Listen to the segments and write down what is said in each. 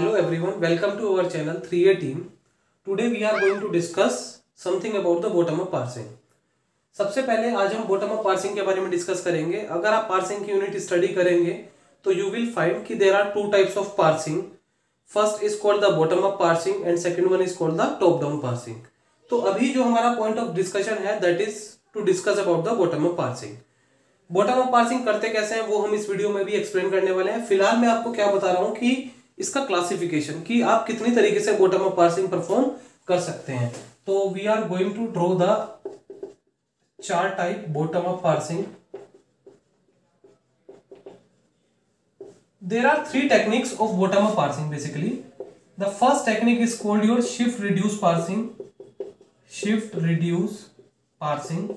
Hello everyone, welcome to our channel 3A team. Today we are going to discuss something about the bottom up parsing. सबसे पहले आज हम bottom up parsing के बारे में discuss करेंगे. अगर आप पार्सिंग की यूनिट स्टडी करेंगे तो यू विल फाइंड कि there are two types of parsing. First is called the bottom up parsing and second one is called the top down parsing. तो अभी जो हमारा पॉइंट ऑफ डिस्कशन है that is to discuss about the bottom up parsing. Bottom up parsing करते कैसे हैं वो हम इस वीडियो में भी एक्सप्लेन करने वाले हैं. फिलहाल मैं आपको क्या बता रहा हूं कि इसका क्लासिफिकेशन कि आप कितनी तरीके से बॉटम अप पार्सिंग परफॉर्म कर सकते हैं. तो we are going to draw the चार type bottom up parsing. There are three techniques of bottom up parsing basically. The first technique is called your shift reduce parsing. Shift reduce parsing.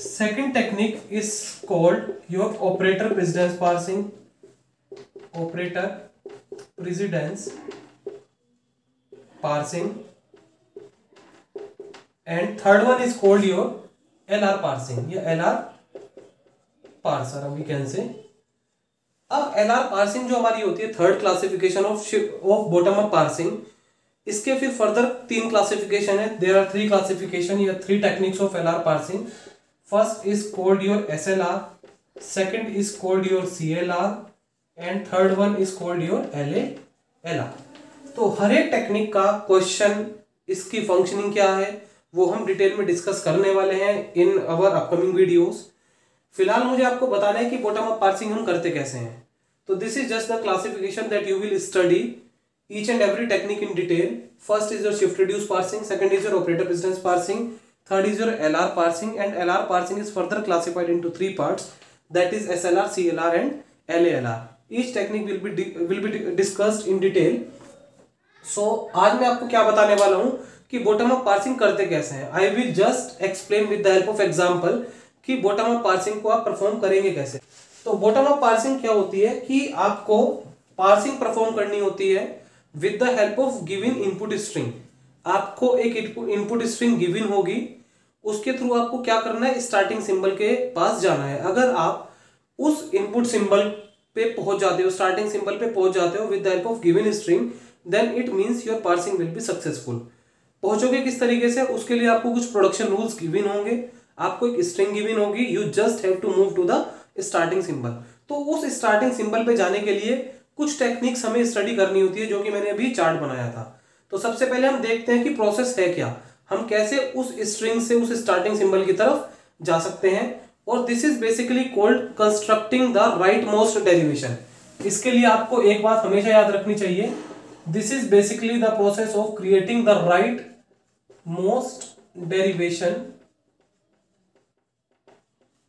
Second technique is called your operator precedence parsing. Operator precedence parsing. And third one is called your LR parsing. Yeah, LR parser we can say. अब LR parsing जो हमारी होती है third classification of bottom up parsing. इसके फिर further तीन classification है. There are three classification या three techniques of LR parsing. First is called your SLR, second is called your CLR and third one is called your LLR. तो हर एक technique का question, इसकी functioning क्या है वो हम डिटेल में डिस्कस करने वाले हैं इन अवर अपकमिंग वीडियोस. फिलहाल मुझे आपको बताना है कि बॉटम अप पार्सिंग हम करते कैसे हैं. तो this is just the classification that you will study each and every technique in detail. First is your shift reduce parsing, second is your operator precedence parsing, third is your LR parsing and LR parsing is further classified into three parts that is SLR, CLR and LLR. Each technique will be discussed in detail. So आज मैं आपको क्या बताने वाला हूं कि bottom up parsing करते कैसे हैं. I will just explain with the help of example कि बॉटम अप पार्सिंग को आप परफॉर्म करेंगे कैसे. तो बॉटम अप पार्सिंग क्या होती है कि आपको पार्सिंग परफॉर्म करनी होती है with the help of given input string. आपको एक इनपुट स्ट्रिंग गिवन होगी, उसके थ्रू आपको क्या करना है, स्टार्टिंग सिंबल के पास जाना है. अगर आप उस इनपुट सिंबल पे पहुंच जाते हो, स्टार्टिंग सिंबल पे पहुंच जाते हो with the help of given string, then it means your parsing will be successful. पहुंचोगे किस तरीके से, उसके लिए आपको कुछ प्रोडक्शन रूल्स गिवन होंगे, आपको एक स्ट्रिंग गिवन होगी, you just have to move to the starting symbol. तो उस स्टार्टिंग सिंबल पे जाने के लिए कुछ टेक्निक्स हमें स्टडी करनी होती है जो कि मैंने अभी चार्ट बनाया था. तो सबसे पहले हम देखते हैं कि प्रोसेस है क्या, हम कैसे उस स्ट्रिंग से उस स्टार्टिंग सिंबल की तरफ जा सकते हैं. और this is basically called constructing the right most derivation. इसके लिए आपको एक बात हमेशा याद रखनी चाहिए, this is basically the process of creating the right most derivation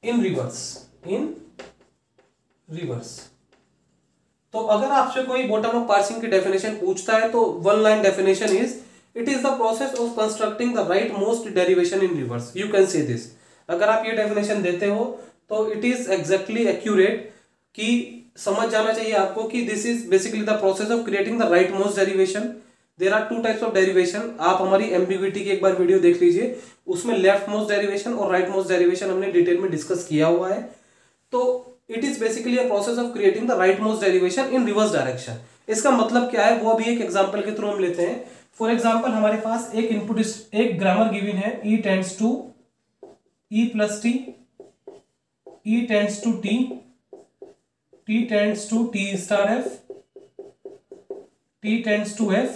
in reverse. तो अगर आपसे कोई बॉटम अप पार्सिंग की डेफिनेशन पूछता है तो one line definition is it is the process of constructing the right most derivation in reverse. You can say this. अगर आप ये डेफिनेशन देते हो तो इट इज एग्जैक्टली एक्यूरेट कि समझ जाना चाहिए आपको कि this is basically the process of creating the right most derivation. There are two types of derivation. आप हमारी एम्बिग्विटी की एक बार वीडियो देख लीजिए, उसमें लेफ्ट मोस्ट डेरिवेशन और राइट मोस्ट डेरिवेशन हमने डिटेल में डिस्कस किया हुआ है. तो it is basically a process of creating the right most derivation in reverse direction. इसका मतलब क्या है वो अभी एक एग्जांपल के थ्रू हम लेते हैं. फॉर एग्जांपल हमारे पास एक इनपुट, एक ग्रामर गिवन है, e tends to e plus T, e tends to t, t tends to t star f, t tends to f,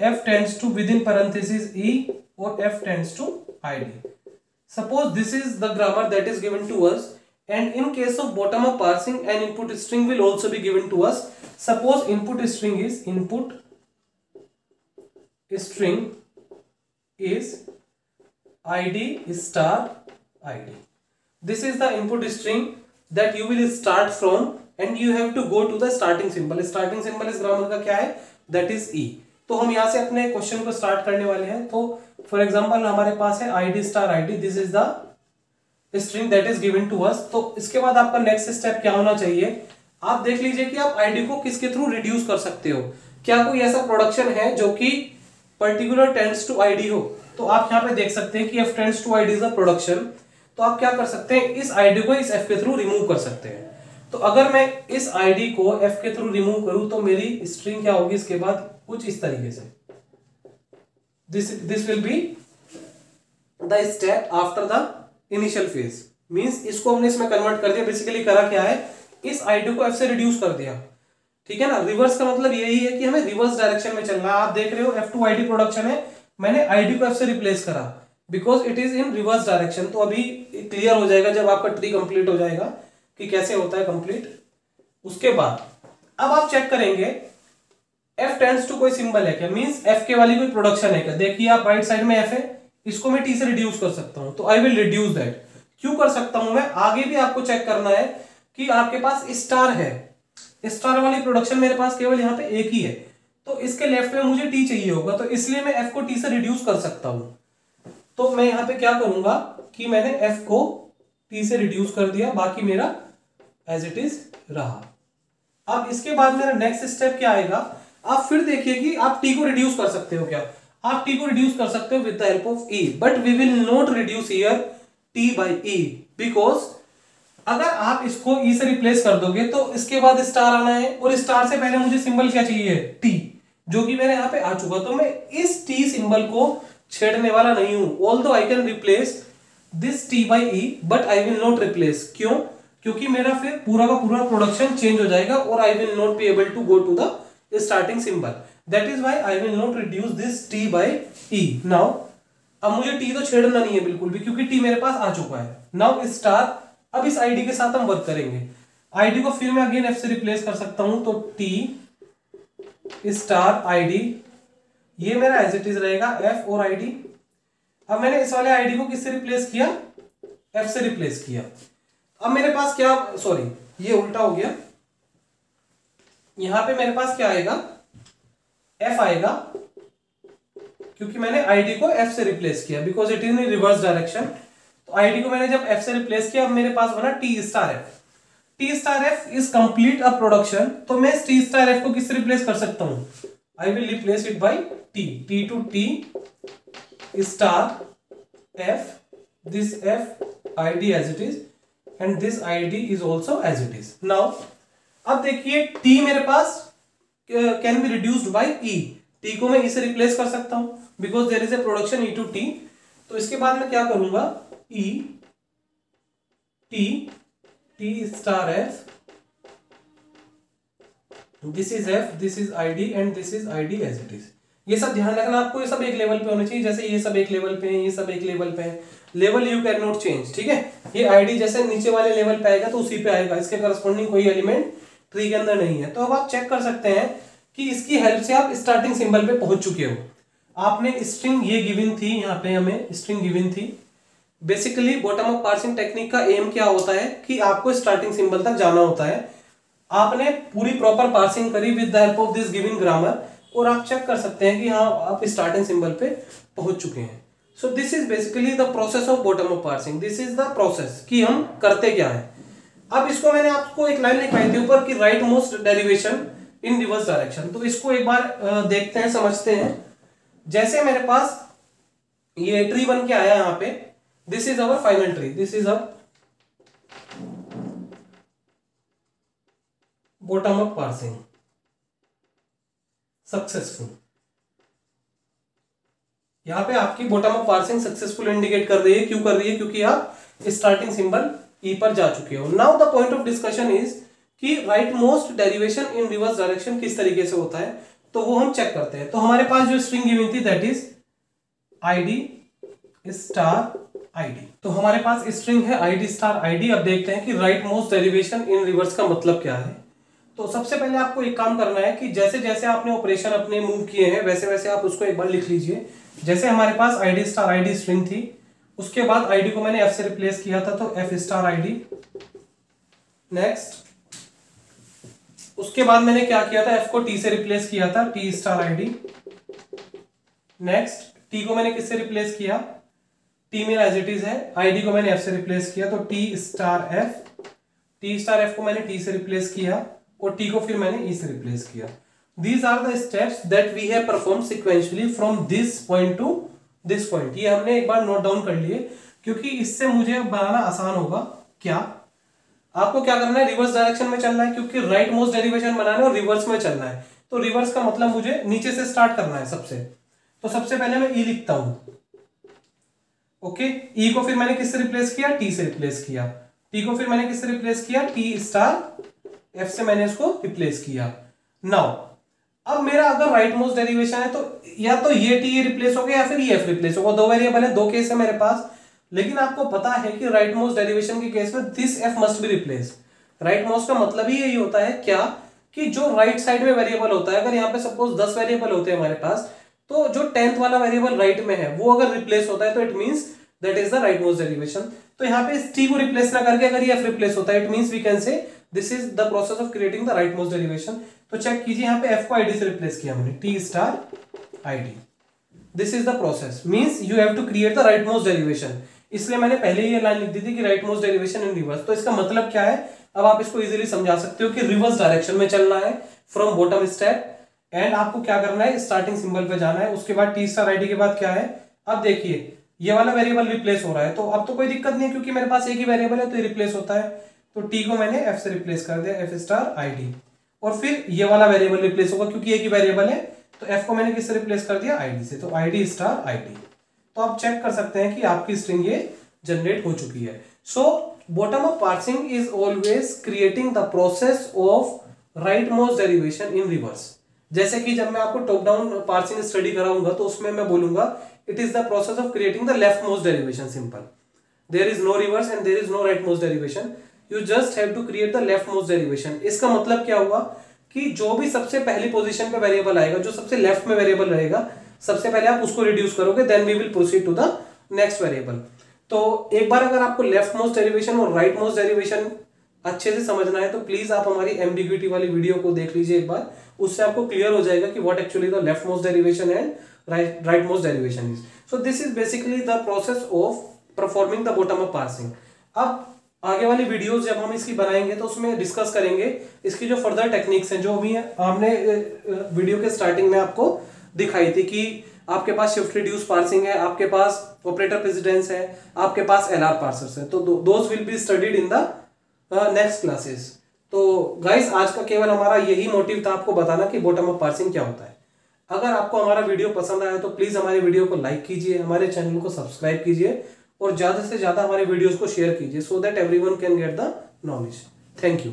f tends to within parenthesis e or f tends to id. Suppose this is the grammar that is given to us, and in case of bottom up parsing an input string will also be given to us. Suppose input string is id star id. This is the input string that you will start from and you have to go to the starting symbol. Starting symbol इस grammar का क्या है, that is e. तो हम यहाँ से अपने question को स्टार्ट करने वाले हैं. तो फॉर एग्जांपल हमारे पास है id star id, this is the string that is given to us. तो इसके बाद आपका नेक्स्ट स्टेप क्या होना चाहिए, आप देख लीजिए कि आप id को किसके थ्रू रिड्यूस कर सकते हो. क्या कोई ऐसा प्रोडक्शन है जो कि पर्टिकुलर टेंड्स टू id हो. तो आप यहाँ पे देख सकते हैं कि f tends to id is a production. तो आप क्या कर सकते हैं, इस id को इस f के थ्रू रिमूव कर सकते हैं. तो अगर मैं इस आईडी को f के थ्रू रिमूव करूं तो मेरी स्ट्रिंग क्या होगी इसके बाद, कुछ इस तरीके से, this will be the step after the initial phase. Means इसको हमने इसमें कन्वर्ट कर दिया। बेसिकली करा क्या है, इस आईडी को f से रिड्यूस कर दिया, ठीक है ना। रिवर्स का मतलब यही है कि हमें रिवर्स डायरेक्शन में चलना है। आप देख रहे हो f2 id प्रोडक्शन है, मैंने id को f से रिप्लेस करा because it is in reverse direction. तो अभी क्लियर हो जाएगा जब आपका ट्री कंप्लीट हो जाएगा कि कैसे होता है कंप्लीट। उसके बाद अब आप चेक करेंगे f टेंड्स टू कोई सिंबल है क्या, मींस f के वाली कोई प्रोडक्शन है क्या। देखिए आप राइट साइड में f है, इसको मैं t से रिड्यूस कर सकता हूं, तो आई विल रिड्यूस दैट। क्यों कर सकता हूं मैं, आगे भी आपको चेक करना है कि आपके पास स्टार है, स्टार वाली प्रोडक्शन मेरे पास केवल यहाँ पे एक ही है, तो इसके लेफ्ट में मुझे टी चाहिए होगा, तो इसलिए मैं f को t से रिड्यूस कर सकता हूं। तो मैं यहाँ पे क्या करूंगा कि मैंने f को t से रिड्यूस कर दिया, बाकी मेरा एज इट इज रहा। अब इसके बाद मेरा नेक्स्ट स्टेप क्या आएगा, आप फिर देखिए कि आप t को रिड्यूस कर सकते हो क्या। आप t को रिड्यूस कर सकते हो with the help of e, but we will not reduce here t by e, because अगर आप इसको e से रिप्लेस कर दोगे तो इसके बाद स्टार आना है, और स्टार से पहले मुझे सिंबल क्या चाहिए, t, जो कि मेरे यहाँ पे आ चुका। तो मैं इस t सिंबल को छेड़ने वाला नहीं हूं। Although I can replace this t by e, but I will not replace. क्यों, क्योंकि मेरा फिर पूरा का पूरा प्रोडक्शन चेंज हो जाएगा और I will not be able to go to the starting symbol. That is why I will not reduce this t by e। Now अब मुझे t तो छेड़ना नहीं है बिल्कुल भी, क्योंकि t मेरे पास आ चुका है। नाउ स्टार, अब इस आईडी के साथ हम वर्क करेंगे। आईडी को फिर मैं अगेन f से रिप्लेस कर सकता हूं, तो t स्टार आईडी, ये मेरा एज इट इज रहेगा f और आईडी। अब मैंने इस वाले आईडी को किससे रिप्लेस किया, f से रिप्लेस किया। अब मेरे पास क्या, सॉरी ये उल्टा हो गया, यहां पे मेरे पास क्या आएगा, f आएगा, क्योंकि मैंने आईडी को f से रिप्लेस किया because it is in reverse direction. तो आईडी को मैंने जब f से रिप्लेस किया, अब मेरे पास बना t star f। t star f is complete a production. तो मैं इस t स्टार f को किससे रिप्लेस कर सकता हूं, I will replace it by t to t star f, this f id as it is and this id is also as it is. Now अब देखिए t मेरे पास can be reduced by e, t को मैं e से replace कर सकता हूं because there is a production e to t। तो इसके बाद मैं क्या करूंगा, e t star f, this is f, this is id and this is id as it is. ये सब ध्यान रखना आपको, ये सब एक लेवल पे होने चाहिए। जैसे ये सब एक लेवल पे है, ये सब एक लेवल पे है, level you can not change, ठीक है। ये id जैसे नीचे वाले लेवल पे आएगा तो उसी पे आएगा, इसके करस्पॉन्डिंग कोई एलिमेंट ट्री के अंदर नहीं है। तो अब आप चेक कर सकते हैं कि इसकी हेल्प से आप स्टार्टिंग सिंबल पे पहुंच चुके हो। आपने स्ट्रिंग ये गिवन थी, यहाँ पे हमें स्ट्रिंग गिवन थी। Basically bottom up parsing technique का एम क्या होता है कि आपको स्टार्टिंग सिंबल तक जाना होता है। आपने पूरी प्रॉपर पार्सिंग करी with the help of this given grammar, और आप चेक कर सकते हैं कि हाँ आप स्टार्टिंग सिंबल पे पहुंच चुके हैं। So this is basically the process of bottom up parsing. This is the process कि हम करते क्या है। अब इसको मैंने आपको एक लाइन लिखवाई थी ऊपर कि राइट मोस्ट डेरिवेशन इन रिवर्स डायरेक्शन। तो इसको एक बार देखते हैं, समझते हैं। जैसे मेरे पास ये ट्री बन के आया यहाँ पे, this is our final tree, this is a bottom up parsing successful. यहां पे आपकी bottom up parsing successful indicate कर रही है। क्यों कर रही है, क्योंकि आप स्टार्टिंग सिंबल ई पर जा चुके हो। Now the point of discussion is कि राइट मोस्ट डेरिवेशन इन रिवर्स डायरेक्शन किस तरीके से होता है, तो वो हम चेक करते हैं। तो हमारे पास जो स्ट्रिंग गिवन थी that is id star id। तो हमारे पास स्ट्रिंग है id स्टार id। अब देखते हैं कि राइट मोस्ट डेरिवेशन इन रिवर्स का मतलब क्या है। तो सबसे पहले आपको एक काम करना है कि जैसे जैसे आपने ऑपरेशन अपने मूव किए हैं वैसे वैसे आप उसको एक बार लिख लीजिए। जैसे हमारे पास id स्टार id स्ट्रिंग थी, उसके बाद id को मैंने f से रिप्लेस किया था, तो f स्टार id। नेक्स्ट उसके बाद मैंने क्या किया था, f को t से रिप्लेस किया था, t star id। Next t को मैंने किससे रिप्लेस किया, t मेरा एज इट इज है, id को मैंने f से रिप्लेस किया, तो t star f। t star f को मैंने t से रिप्लेस किया और t को फिर मैंने e से रिप्लेस किया। These are the steps that we have performed sequentially from this point to this point। ये हमने एक बार नोट डाउन कर लिए क्योंकि इससे मुझे बनाना आसान होगा। क्या, आपको क्या करना है, रिवर्स डायरेक्शन में चलना है, क्योंकि राइट मोस्ट डेरिवेशन बनाना है और रिवर्स में चलना है। तो रिवर्स का मतलब मुझे नीचे से स्टार्ट करना है सबसे। तो सबसे पहले मैं ई लिखता हूं, ओके। ई को फिर मैंने किससे रिप्लेस किया, टी से रिप्लेस किया। टी को फिर मैंने किससे रिप्लेस किया, टी स्टार, एफ से मैंने इसको रिप्लेस किया। नाउ अब मेरा अगर राइट मोस्ट डेरिवेशन है तो या तो ये टी रिप्लेस हो गया या फिर ये एफ रिप्लेस होगा। दो वेरिएबल है, दो केस है मेरे पास, लेकिन आपको पता है कि राइट मोस्ट डेरिवेशन के केस में this F must be replace. Right most का मतलब ही यही होता है क्या, कि जो राइट साइड में वेरिएबल होता है, अगर यहाँ पे सपोज 10 वेरिएबल होते हैं हमारे पास, तो जो 10th वाला वेरिएबल राइट में है वो अगर रिप्लेस होता है तो it means that is the right most derivation. तो यहाँ पे इस टी को रिप्लेस ना करके अगर ये एफ रिप्लेस होता है, it means we can say this is the process of creating the right most derivation. तो चेक कीजिए, यहाँ पे एफ को आईडी से रिप्लेस किया मैंने, T star ID. This is the process, means you have to create the right most derivation. इसलिए मैंने पहले ही ये लाइन लिख दी थी कि राइट मोस्ट डेरिवेशन इन रिवर्स। तो इसका मतलब क्या है, अब आप इसको इजीली समझा सकते हो कि रिवर्स डायरेक्शन में चलना है फ्रॉम बॉटम स्टेप, एंड आपको क्या करना है, स्टार्टिंग सिंबल पे जाना है, उसके बाद टी स्टार आईडी के बाद क्या है। अब देखिए ये वाला वेरिएबल रिप्लेस हो रहा है, तो अब तो कोई दिक्कत नहीं है क्योंकि मेरे पास एक ही वेरिएबल है तो ये रिप्लेस होता है। तो टी को मैंने एफ से रिप्लेस कर दिया, एफ स्टार आईडी, और फिर ये वाला वेरिएबल रिप्लेस होगा क्योंकि एक ही वेरिएबल है, तो एफ को मैंने किससे रिप्लेस कर दिया, आईडी से, तो आईडी स्टार आईडी। तो आप चेक कर सकते हैं कि आपकी स्ट्रिंग ये जनरेट हो चुकी है। So bottom up parsing is always creating the process of right most derivation in reverse. जैसे कि जब मैं आपको टॉप डाउन पार्सिंग स्टडी कराऊंगा तो उसमें मैं बोलूंगा it is the process of creating the left most derivation, simple. There is no reverse and there is no right most derivation, you just have to create the left most derivation. इसका मतलब क्या हुआ कि जो भी सबसे पहली position पे वेरिएबल आएगा, जो सबसे लेफ्ट में वेरिएबल रहेगा, सबसे पहले आप उसको रिड्यूस करोगे, then we will proceed to the next variable. तो एक बार अगर आपको लेफ्ट मोस्ट डेरिवेशन और राइट मोस्ट डेरिवेशन अच्छे से समझना है तो प्लीज आप हमारी एम्बिग्यूटी वाली वीडियो को देख लीजिए एक बार, उससे आपको क्लियर हो जाएगा कि what actually the left most derivation and right most derivation is. So this is basically the process of performing the bottom up parsing. अब आगे वाली वीडियोस जब हम इसकी बनाएंगे तो उसमें डिस्कस करेंगे इसकी जो फर्दर टेक्निक्स हैं, जो भी हमने वीडियो के स्टार्टिंग में आपको दिखाई थी कि आपके पास शिफ्ट रिड्यूस पार्सिंग है, आपके पास ऑपरेटर प्रेसिडेंस है, आपके पास एलआर पार्सर्स है, तो those will be studied in the next classes. तो गाइस आज का केवल हमारा यही मोटिव था आपको बताना कि बॉटम अप पार्सिंग क्या होता है। अगर आपको हमारा वीडियो पसंद आया तो प्लीज हमारे वीडियो को लाइक कीजिए, हमारे चैनल को सब्सक्राइब कीजिए और ज्यादा से ज्यादा हमारे वीडियोस को शेयर कीजिए, so that everyone can get the knowledge. Thank you.